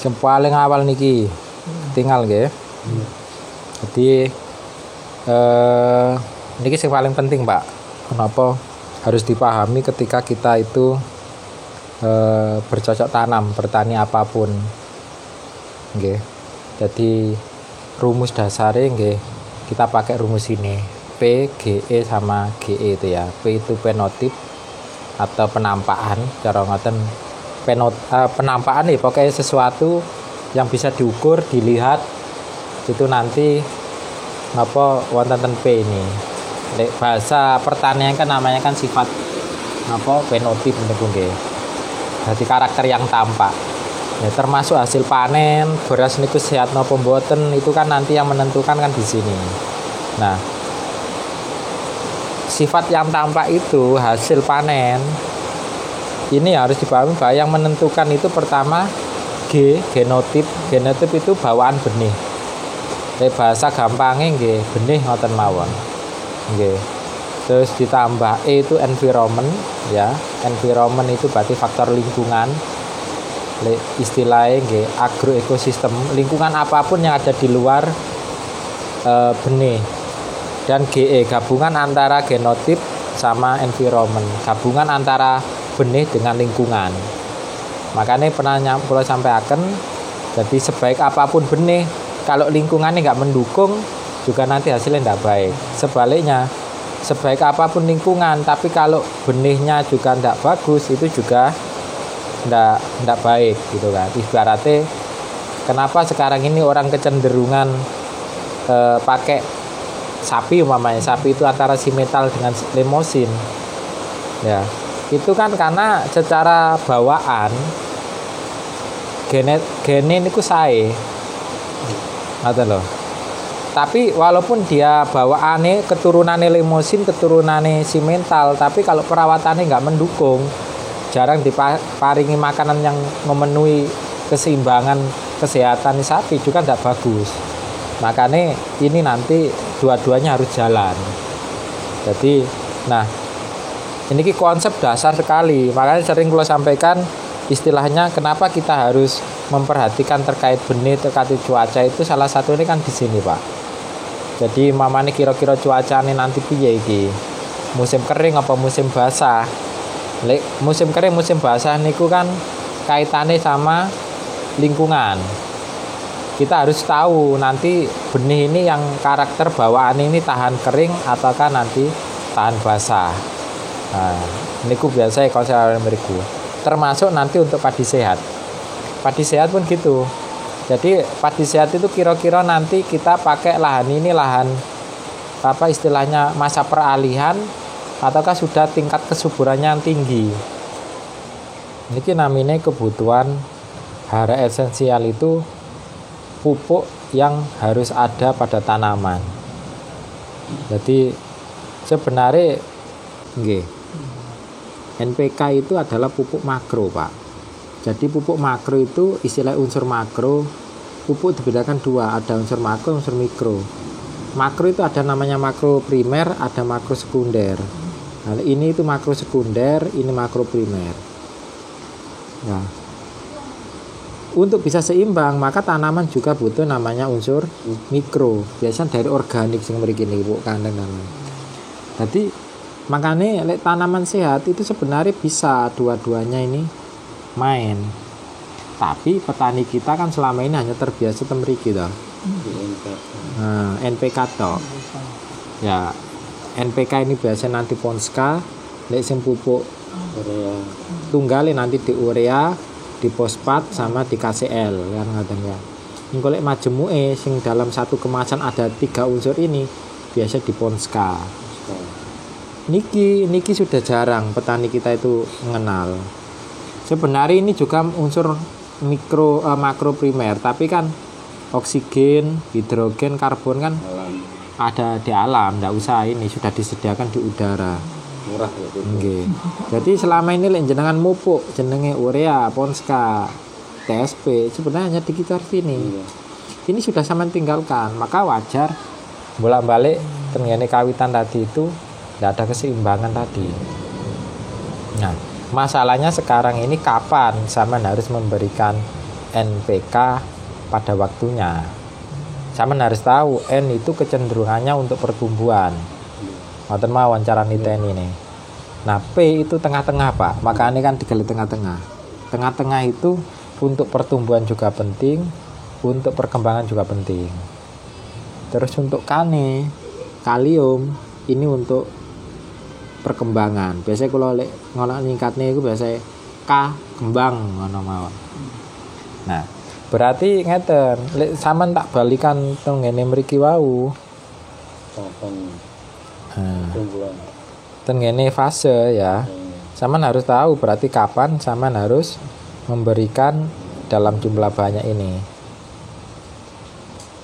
Sing paling awal niki tinggal nggih. Jadi niki sing paling penting, Pak. Kenapa harus dipahami ketika kita itu bercocok tanam, bertani apapun. Nggih. Jadi rumus dasarnya nggih kita pakai rumus ini. P, GE sama GE itu ya. P itu penotip atau penampakan, cara ngoten penampakan nih pokoknya sesuatu yang bisa diukur, dilihat itu nanti apa wonten ten P ini. Bahasa pertanian kan namanya kan sifat apa penotip niku nggih. Jadi karakter yang tampak. Ya, termasuk hasil panen, beras niku sehat napa mboten itu kan nanti yang menentukan kan di sini. Nah, sifat yang tampak itu hasil panen ini harus dipahami bahwa yang menentukan itu pertama genotip itu bawaan benih. Bahasa gampangnya nggih benih ngoten mawon. Nggih. Terus ditambah E itu environment ya. Environment itu berarti faktor lingkungan. Istilahnya nggih agroekosistem, lingkungan apapun yang ada di luar benih. Dan GE gabungan antara genotip sama environment, gabungan antara benih dengan lingkungan. Makanya pernah kula sampaikan, jadi sebaik apapun benih kalau lingkungannya nggak mendukung juga nanti hasilnya nggak baik. Sebaliknya sebaik apapun lingkungan tapi kalau benihnya juga nggak bagus itu juga nggak baik gitu kan. Ibaratnya kenapa sekarang ini orang kecenderungan pakai sapi umpamanya, sapi itu antara simetal dengan limosin ya, itu kan karena secara bawaan gene niku sae ngoten lho. Tapi walaupun dia bawaane keturunane limosin, keturunane simental, tapi kalau perawatannya nggak mendukung, jarang diparingi makanan yang memenuhi keseimbangan kesehatan sapi juga nggak bagus. Makanya ini nanti dua-duanya harus jalan. Jadi, nah ini konsep dasar sekali. Makanya sering kalau sampaikan istilahnya kenapa kita harus memperhatikan terkait benih, terkait cuaca itu salah satu ini kan di sini Pak. Jadi mamane kira-kira cuacane nanti piye iki? Musim kering apa musim basah? Musim kering, musim basah niku kan kaitannya sama lingkungan. Kita harus tahu nanti benih ini yang karakter bawaan ini tahan kering ataukah nanti tahan basah. Nah, ini biasa kalau saya beriku. Termasuk nanti untuk padi sehat. Padi sehat pun gitu. Jadi padi sehat itu kira-kira nanti kita pakai lahan ini lahan apa istilahnya masa peralihan ataukah sudah tingkat kesuburannya yang tinggi. Ini namanya kebutuhan hara esensial itu pupuk yang harus ada pada tanaman. Jadi sebenarnya nggih, NPK itu adalah pupuk makro, Pak. Jadi pupuk makro itu istilah unsur makro. Pupuk dibedakan dua, ada unsur makro, unsur mikro. Makro itu ada namanya makro primer, ada makro sekunder. Nah, ini itu makro sekunder, ini makro primer. Nah, untuk bisa seimbang maka tanaman juga butuh namanya unsur mikro. Biasanya dari organik sing mriki niku kandang namanya. Jadi makanya tanaman sehat itu sebenarnya bisa dua-duanya ini main. Tapi petani kita kan selama ini hanya terbiasa temriki toh. Nah, NPK toh. Ya, NPK ini biasanya nanti Ponska, lek sing pupuk tunggal nanti di urea, di fosfat sama di KCl kan ngaten ya. Engko lek majemuke sing dalam satu kemasan ada 3 unsur ini biasa di Ponska. Niki sudah jarang petani kita itu mengenal. Sebenarnya ini juga unsur makro primer, tapi kan oksigen, hidrogen, karbon kan ada di alam, enggak usah ini sudah disediakan di udara. Murah ya. Nggih. Jadi selama ini lek jenengan mupuk jenenge urea, Ponska, TSP sebenarnya hanya di sekitar sini. Ini sudah sampean tinggalkan, maka wajar bolak-balik tengene kawitan tadi itu enggak ada keseimbangan tadi. Nah, masalahnya sekarang ini kapan sampean harus memberikan NPK pada waktunya. Sampeyan harus tahu N itu kecenderungannya untuk pertumbuhan. Ngoten mawon cara niteni nih. Nah, P itu tengah-tengah, Pak. Makanya kan digali tengah-tengah. Tengah-tengah itu untuk pertumbuhan juga penting, untuk perkembangan juga penting. Terus untuk Kane, kalium ini untuk perkembangan. Biasanya kalau ngono nyingkatnya itu biasanya K kembang ngono mawon. Nah, berarti ngeten, lek sampean tak balikan teng ngene mriki wau. Teng ngene fase ya. Sampean harus tahu berarti kapan sampean harus memberikan dalam jumlah banyak ini.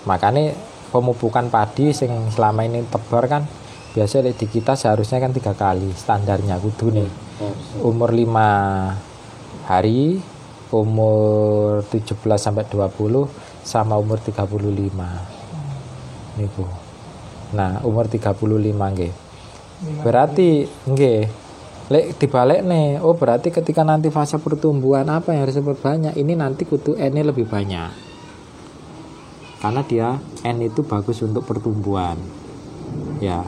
Makanya pemupukan padi sing selama ini tebar kan biasanya di kita seharusnya kan 3 kali standarnya kudu nih. Umur 5 hari, umur 17 sampai 20 sama umur 35. Niku. Nah, umur 35 nggih. Berarti nggih lek dibalekne, oh berarti ketika nanti fase pertumbuhan apa yang harus banyak, ini nanti kudu N lebih banyak. Karena dia N itu bagus untuk pertumbuhan. Ya.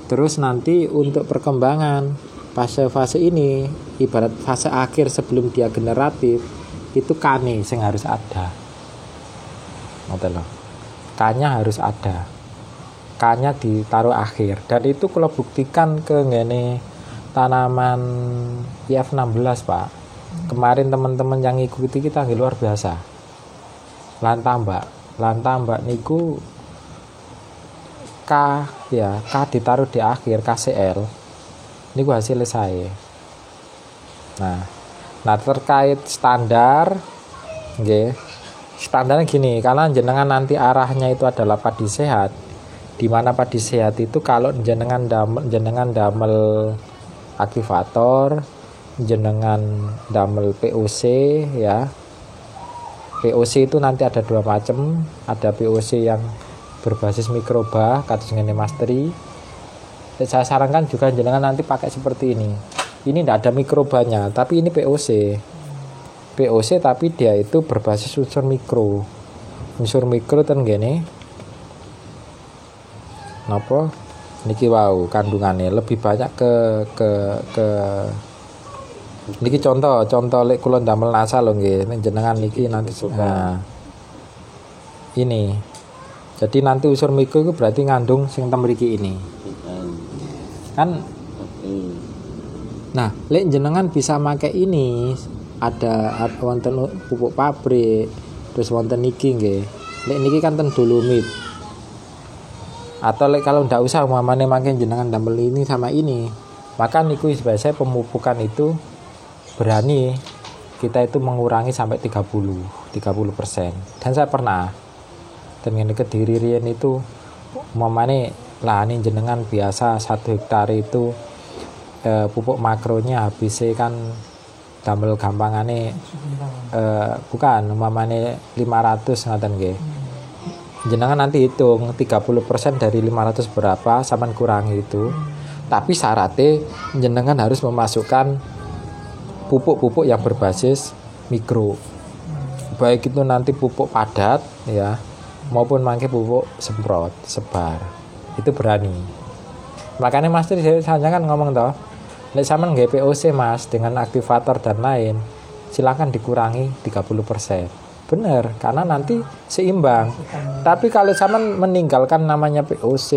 Terus nanti untuk perkembangan fase-fase ini ibarat fase akhir sebelum dia generatif itu K-nya yang harus ada. Ngoten lho. K-nya harus ada. K-nya ditaruh akhir dan itu kalau buktikan ke ngene tanaman IF16 Pak. Kemarin teman-teman yang ikuti kita luar biasa. Lantambak niku K ya, K ditaruh di akhir KCL. Niku hasilnya saya. Nah terkait standar nggih. Standarnya gini, karena jenengan nanti arahnya itu adalah padi sehat. Di mana padi sehat itu kalau jenengan damel aktivator, jenengan damel POC ya. POC itu nanti ada 2 macam, ada POC yang berbasis mikroba, kados ngene Masteri. Saya sarankan juga jenengan nanti pakai seperti ini. Ini tidak ada mikrobanya, tapi ini POC. POC tapi dia itu berbasis unsur mikro. Unsur mikro ten gene. Napa? Niki wau kandungannya lebih banyak ke niki contoh lek kula ndamel NASA lho nggih, jenengan niki nanti ini. Jadi nanti unsur mikro itu berarti ngandung sing mriki ini. Kan nah, lek jenengan bisa pakai ini ada wonten pupuk pabrik, terus wonten niki nggih. Lek niki kan ten dolomit. Atau kalau ndak usah umpamane makin jenengan damel ini sama ini, maka niku biasanya pemupukan itu berani kita itu mengurangi sampai 30%. Dan saya pernah dengan Kediri riyen itu umpamane lah ini jenengan biasa 1 hektar itu pupuk makronya habisnya kan damel gampangane bukan umpamane 500 ngaten nggih. Jenengan nanti hitung 30% dari 500 berapa sampean kurangi itu. Tapi syaratnya jenengan harus memasukkan pupuk-pupuk yang berbasis mikro. Baik itu nanti pupuk padat ya maupun mangke pupuk semprot, sebar. Itu berani. Makanya Mas saya kan ngomong toh, nek sampean nggih POC Mas dengan aktivator dan lain, silakan dikurangi 30%. Benar, karena nanti seimbang. Tapi kalau sampean meninggalkan namanya POC,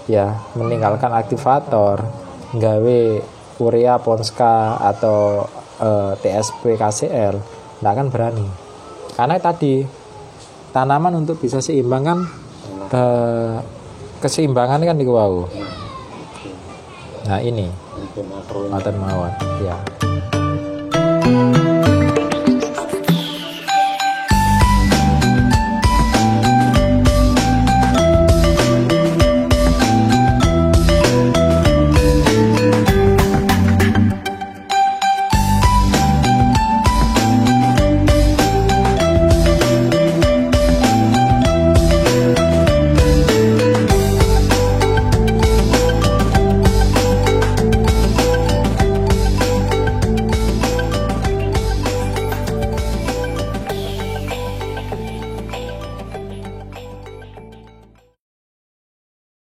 ya, meninggalkan aktivator, gawe urea Ponska atau TSP KCL, nggak akan berani. Karena tadi tanaman untuk bisa seimbang kan keseimbangan kan di wau. Nah ini, maten mawon, ya.